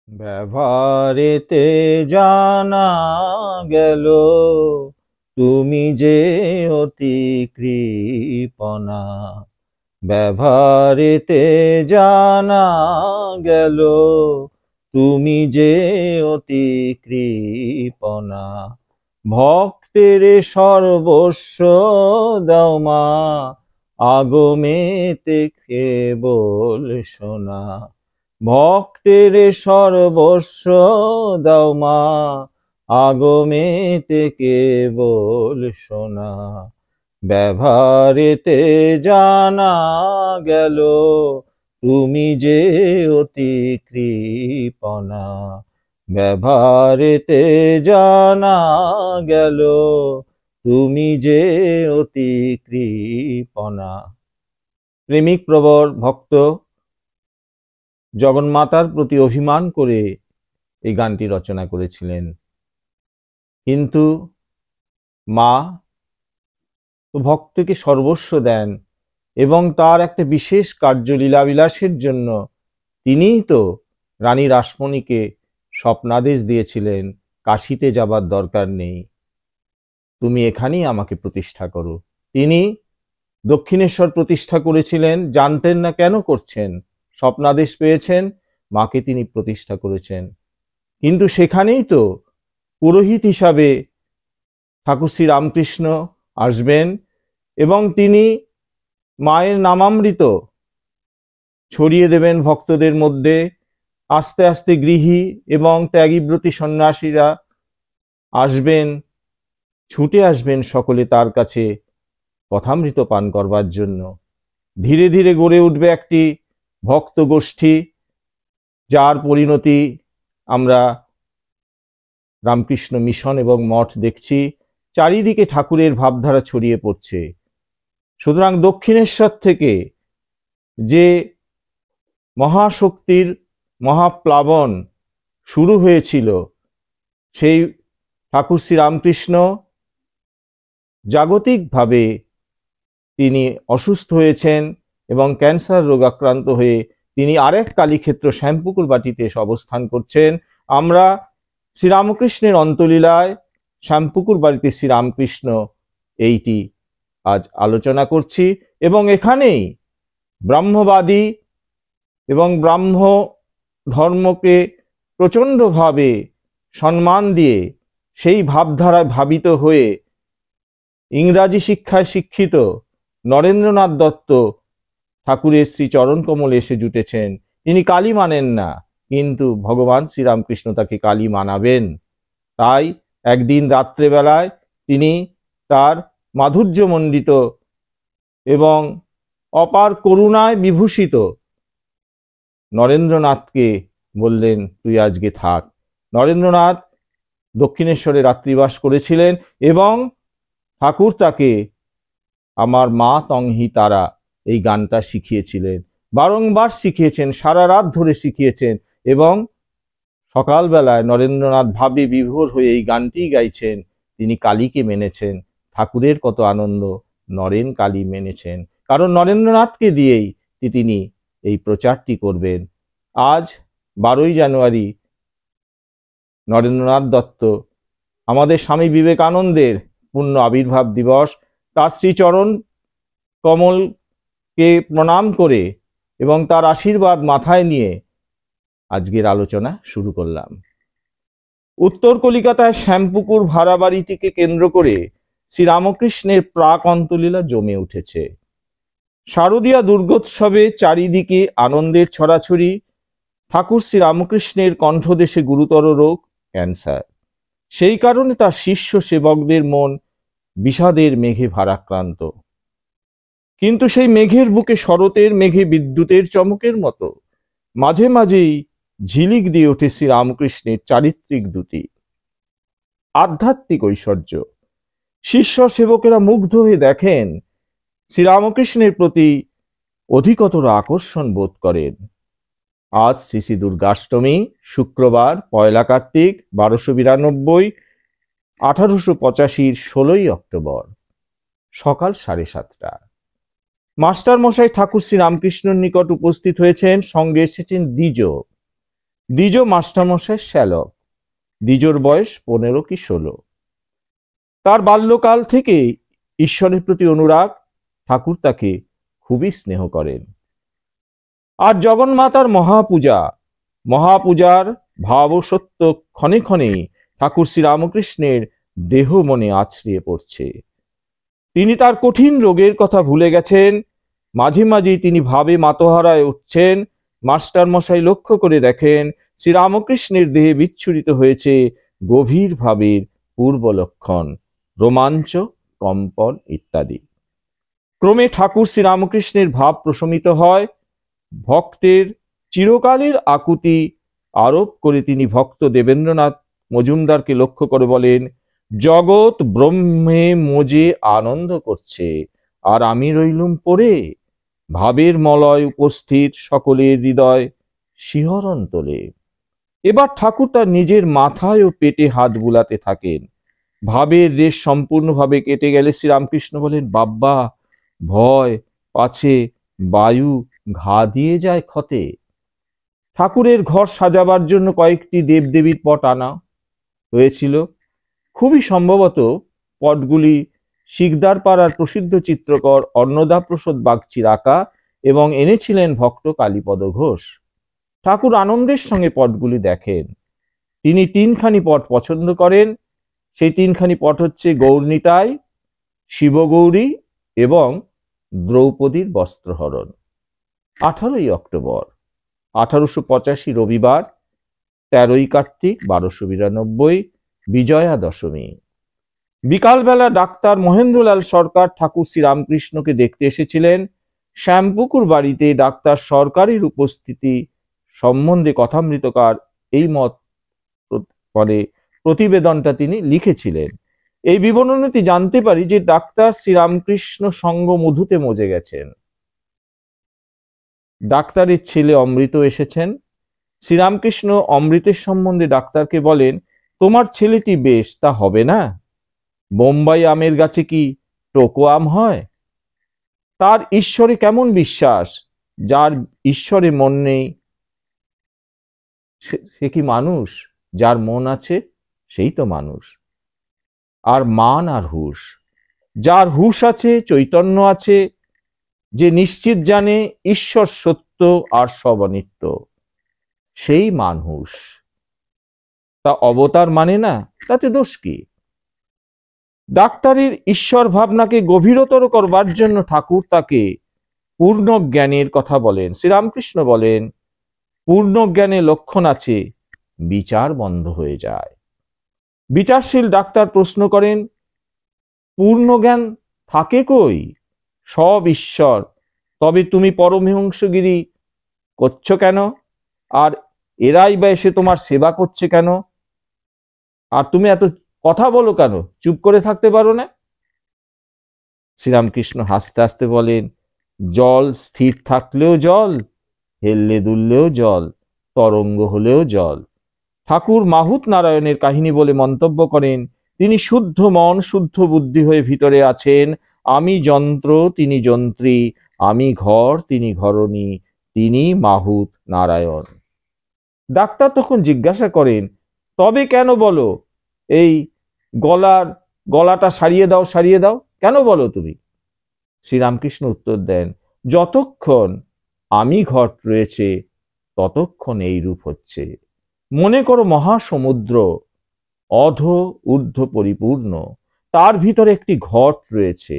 ব্যবহারেতে জানা গেল তুমি যে অতি কৃপণা। ব্যবহারেতে জানা গেল তুমি যে অতি কৃপণা। ভক্তের সর্বস্ব দাও মা, আগমেতে কেবল সোনা। ভক্তের সর্বস্ব দাও মা, আগমেতে কেবল সোনা। ব্যবহারেতে জানা গেল তুমি যে অতি কৃপণা। ব্যবহারেতে জানা গেল তুমি যে অতি কৃপণা। প্রেমিক প্রবর ভক্ত জগন্মাতার প্রতি অভিমান করে এই গানটি রচনা করেছিলেন, কিন্তু মা তো ভক্তকে সর্বস্ব দেন এবং তার একটা বিশেষ কার্য লীলাবিলাসের জন্য তিনিই তো রানী রাসমণিকে স্বপ্নাদেশ দিয়েছিলেন, কাশীতে যাবার দরকার নেই, তুমি এখানেই আমাকে প্রতিষ্ঠা করো। তিনি দক্ষিণেশ্বর প্রতিষ্ঠা করেছিলেন, জানতেন না কেন করছেন, স্বপ্নাদেশ পেয়েছেন, মাকে তিনি প্রতিষ্ঠা করেছেন। কিন্তু সেখানেই তো পুরোহিত হিসাবে ঠাকুর শ্রী রামকৃষ্ণ আসবেন এবং তিনি মায়ের নামামৃত ছড়িয়ে দেবেন ভক্তদের মধ্যে। আস্তে আস্তে গৃহী এবং ত্যাগীব্রতী সন্ন্যাসীরা আসবেন, ছুটে আসবেন সকলে তার কাছে কথামৃত পান করবার জন্য। ধীরে ধীরে গড়ে উঠবে একটি ভক্ত গোষ্ঠী, যার পরিণতি আমরা রামকৃষ্ণ মিশন এবং মঠ দেখছি। চারিদিকে ঠাকুরের ভাবধারা ছড়িয়ে পড়ছে। সুতরাং দক্ষিণেশ্বর থেকে যে মহাশক্তির মহাপ্লাবন শুরু হয়েছিল, সেই ঠাকুর শ্রী রামকৃষ্ণ জাগতিকভাবে তিনি অসুস্থ হয়েছেন এবং ক্যান্সার রোগ আক্রান্ত হয়ে তিনি আরেক কালীক্ষেত্র শ্যামপুকুর বাটিতে অবস্থান করছেন। আমরা শ্রীরামকৃষ্ণের অন্তলীলায় শ্যামপুকুর বাড়িতে শ্রীরামকৃষ্ণ এইটি আজ আলোচনা করছি এবং এখানেই ব্রাহ্মবাদী এবং ব্রাহ্ম ধর্মকে প্রচণ্ডভাবে সম্মান দিয়ে সেই ভাবধারায় ভাবিত হয়ে ইংরাজি শিক্ষায় শিক্ষিত নরেন্দ্রনাথ দত্ত ঠাকুরের শ্রীচরণ কমলে এসে জুটেছেন। তিনি কালী মানেন না, কিন্তু ভগবান শ্রীরামকৃষ্ণ তাকে কালী মানাবেন। তাই একদিন রাত্রেবেলায় তিনি তার মাধুর্যমণ্ডিত এবং অপার করুণায় বিভূষিত নরেন্দ্রনাথকে বললেন, তুই আজকে থাক। নরেন্দ্রনাথ দক্ষিণেশ্বরে রাত্রিবাস করেছিলেন এবং ঠাকুর তাকে আমার মা তংহি তারা এই গানটা শিখিয়েছিলেন, বারংবার শিখিয়েছেন, সারা রাত ধরে শিখিয়েছেন এবং সকালবেলায় নরেন্দ্রনাথ ভাবে বিভোর হয়ে এই গানটি গাইছেন। তিনি কালীকে মেনেছেন। ঠাকুরের কত আনন্দ, নরেন কালী মেনেছেন, কারণ নরেন্দ্রনাথকে দিয়েই তিনি এই প্রচারটি করবেন। আজ 12ই জানুয়ারি নরেন্দ্রনাথ দত্ত, আমাদের স্বামী বিবেকানন্দের পূর্ণ আবির্ভাব দিবস। তার শ্রীচরণ কমলকে প্রণাম করে এবং তার আশীর্বাদ মাথায় নিয়ে আজকের আলোচনা শুরু করলাম। উত্তর কলিকাতায় শ্যামপুকুর ভাড়া বাড়িটিকে কেন্দ্র করে শ্রীরামকৃষ্ণের প্রাক অন্তলীলা জমে উঠেছে। শারদীয়া দুর্গোৎসবে চারিদিকে আনন্দের ছড়াছড়ি। ঠাকুর শ্রীরামকৃষ্ণের কণ্ঠদেশে গুরুতর রোগ ক্যান্সার। সেই কারণে তার শিষ্য সেবকদের মন বিষাদের মেঘে ভারাক্রান্ত। কিন্তু সেই মেঘের বুকে শরতের মেঘে বিদ্যুতের চমকের মতো মাঝে মাঝেই ঝিলিক দিয়ে ওঠে শ্রীরামকৃষ্ণের চারিত্রিক দ্যুতি, আধ্যাত্মিক ঐশ্বর্য। শিষ্য সেবকেরা মুগ্ধ হয়ে দেখেন, শ্রীরামকৃষ্ণের প্রতি অধিকতর আকর্ষণ বোধ করেন। আজ শ্রী দুর্গাষ্টমী, শুক্রবার 1 কার্তিক 1292, 1885 16ই অক্টোবর, সকাল 7:30। মাস্টার মশাই ঠাকুর শ্রী রামকৃষ্ণের নিকট উপস্থিত হয়েছেন, সঙ্গে এসেছেন দ্বিজ। দ্বিজ মাস্টারমশাই শ্যালক। দ্বিজর বয়স 15 কি 16। তার বাল্যকাল থেকে ঈশ্বরের প্রতি অনুরাগ, ঠাকুর তাকে খুবই স্নেহ করেন। আর জগন্মাতার মহাপূজার ভাব সত্য ক্ষণে ক্ষণে ঠাকুর শ্রীরামকৃষ্ণের দেহ মনে আছড়িয়ে পড়ছে। তিনি তার কঠিন রোগের কথা ভুলে গেছেন। মাঝে মাঝে তিনি ভাবে মাতোহারায় উঠছেন। মাস্টার মশাই লক্ষ্য করে দেখেন শ্রীরামকৃষ্ণের দেহে বিচ্ছুরিত হয়েছে গভীর ভাবের পূর্ব লক্ষণ, রোমাঞ্চ, কম্পন ইত্যাদি। ক্রমে ঠাকুর শ্রীরামকৃষ্ণের ভাব প্রশমিত হয়। ভক্তের চিরকালের আকুতি আরোপ করে তিনি ভক্ত দেবেন্দ্রনাথ মজুমদারকে লক্ষ্য করে বলেন, জগৎ ব্রহ্মে মজে আনন্দ করছে, আর আমি রইলুম পড়ে। ভাবের মলয় উপস্থিত সকলের হৃদয় শিহরণ তোলে। এবার ঠাকুর তার নিজের মাথায় ও পেটে হাত বুলাতে থাকেন। ভাবের রেশ সম্পূর্ণভাবে কেটে গেলে শ্রীরামকৃষ্ণ বলেন, বাব্বা, ভয় পাছে বায়ু ঘা দিয়ে যায় ক্ষতে। ঠাকুরের ঘর সাজাবার জন্য কয়েকটি দেবদেবীর পট আনা হয়েছিল। খুবই সম্ভবত পটগুলি শিকদার পাড়ার প্রসিদ্ধ চিত্রকর অন্নদাপ্রসাদ বাগচির আঁকা এবং এনেছিলেন ভক্ত কালীপদ ঘোষ। ঠাকুর আনন্দের সঙ্গে পটগুলি দেখেন। তিনি 3খানি পট পছন্দ করেন। সেই 3খানি পট হচ্ছে গৌরনিতাই, শিবগৌরী এবং দ্রৌপদীর বস্ত্রহরণ। 18ই অক্টোবর 1885 রবিবার, 13ই কার্তিক 1292, বিজয়া দশমী। বিকালবেলা ডাক্তার মহেন্দ্রলাল সরকার ঠাকুর শ্রীরামকৃষ্ণকে দেখতে এসেছিলেন। শ্যামপুকুর বাড়িতে ডাক্তার সরকারের উপস্থিতি সম্বন্ধে কথামৃতকার এই মত পরে প্রতিবেদনটা তিনি লিখেছিলেন। এই বিবরণীতে জানতে পারি যে ডাক্তার শ্রীরামকৃষ্ণ সঙ্গ মধুতে মজে গেছেন। ডাক্তারের ছেলে অমৃত এসেছেন। শ্রীরামকৃষ্ণ অমৃতের সম্বন্ধে ডাক্তারকে বলেন, তোমার ছেলেটি বেশ, তা হবে না? বোম্বাই আমের গাছে কি টোকো আম হয়? তার ঈশ্বরে কেমন বিশ্বাস? যার ঈশ্বরে মন নেই সে কি মানুষ? যার মন আছে সেই তো মানুষ। আর মান আর হুশ, যার হুশ আছে, চৈতন্য আছে, যে নিশ্চিত জানে ঈশ্বর সত্য আর সব অনিত্য, সেই মানুষ। তা অবতার মানে না, তাতে দোষ কি? ডাক্তারের ঈশ্বর ভাবনাকে গভীরতর করবার জন্য ঠাকুর তাকে পূর্ণ জ্ঞানের কথা বলেন। শ্রীরামকৃষ্ণ বলেন, পূর্ণ জ্ঞানে লক্ষণ আছে, বিচার বন্ধ হয়ে যায়। বিচারশীল ডাক্তার প্রশ্ন করেন, পূর্ণ জ্ঞান থাকে কই? সব ঈশ্বর, তবে তুমি পরমহংসগিরি করছো কেন? আর এরাই বা এসে তোমার সেবা করছে কেন? আর তুমি এত কথা বলো কেন? চুপ করে থাকতে পারো না? শ্রীরামকৃষ্ণ হাসতে হাসতে বলেন, জল স্থির থাকলেও জল, হেললে দুললেও জল, তরঙ্গ হলেও জল। ঠাকুর মাহুত নারায়ণের কাহিনী বলে মন্তব্য করেন, তিনি শুদ্ধ মন শুদ্ধ বুদ্ধি হয়ে ভিতরে আছেন। আমি যন্ত্র, তিনি যন্ত্রী, আমি ঘর, তিনি ঘরণী, তিনি মাহুত নারায়ণ। ডাক্তার তখন জিজ্ঞাসা করেন, তবে কেন বলো এই গলাটা সারিয়ে দাও, সারিয়ে দাও, কেন বলো তুমি? শ্রীরামকৃষ্ণ উত্তর দেন, যতক্ষণ আমি ঘট রয়েছে ততক্ষণ এই রূপ হচ্ছে। মনে করো মহাসমুদ্র অধ ঊর্ধ্ব পরিপূর্ণ, তার ভিতরে একটি ঘট রয়েছে।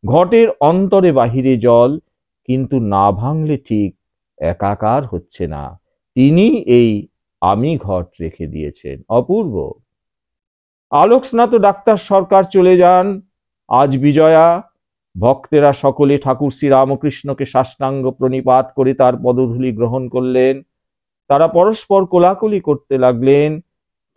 ঘটের অন্তরে বাহিরে জল, কিন্তু না ভাঙলে ঠিক একাকার হচ্ছে না। তিনি এই আমি ঘট রেখে দিয়েছেন। অপূর্ব। আলোক স্নাত ডাক্তার সরকার চলে যান। আজ বিজয়া। ভক্তেরা সকলে ঠাকুর শ্রীরামকৃষ্ণকে সাষ্টাঙ্গ প্রণিপাত করে তার পদধূলি গ্রহণ করলেন। তারা পরস্পর কোলাকুলি করতে লাগলেন।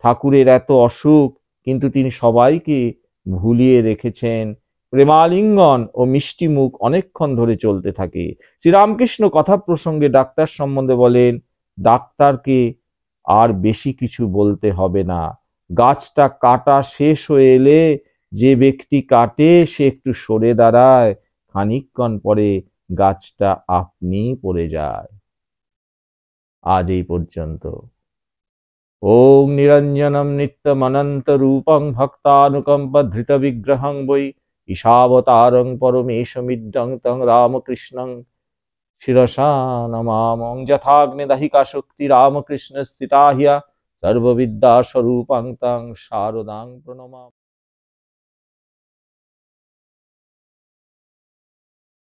ঠাকুরের এত অসুখ, কিন্তু তিনি সবাইকে ভুলিয়ে রেখেছেন। প্রেমালিঙ্গন ও মিষ্টি মুখ অনেকক্ষণ ধরে চলতে থাকে। শ্রীরামকৃষ্ণ কথা প্রসঙ্গে ডাক্তার সম্বন্ধে বলেন, ডাক্তারকে আর বেশি কিছু বলতে হবে না। গাছটা কাটা শেষ হয়ে এলে যে ব্যক্তি কাটে সে একটু সরে দাঁড়ায়, খানিকক্ষণ পরে গাছটা আপনি পড়ে যায়। আজ এই পর্যন্ত। ओं निरंजनम नित्यमनंतरूपं भक्तानुकंपधृतविग्रहं वै ईशावतारं परमेशमिदं तं रामकृष्णं शिरसा नमामि। यथाग्निदहिका शक्ति रामकृष्ण स्थिता ह्य सर्वविद्यास्वरूपं तं शारदां प्रणमामि।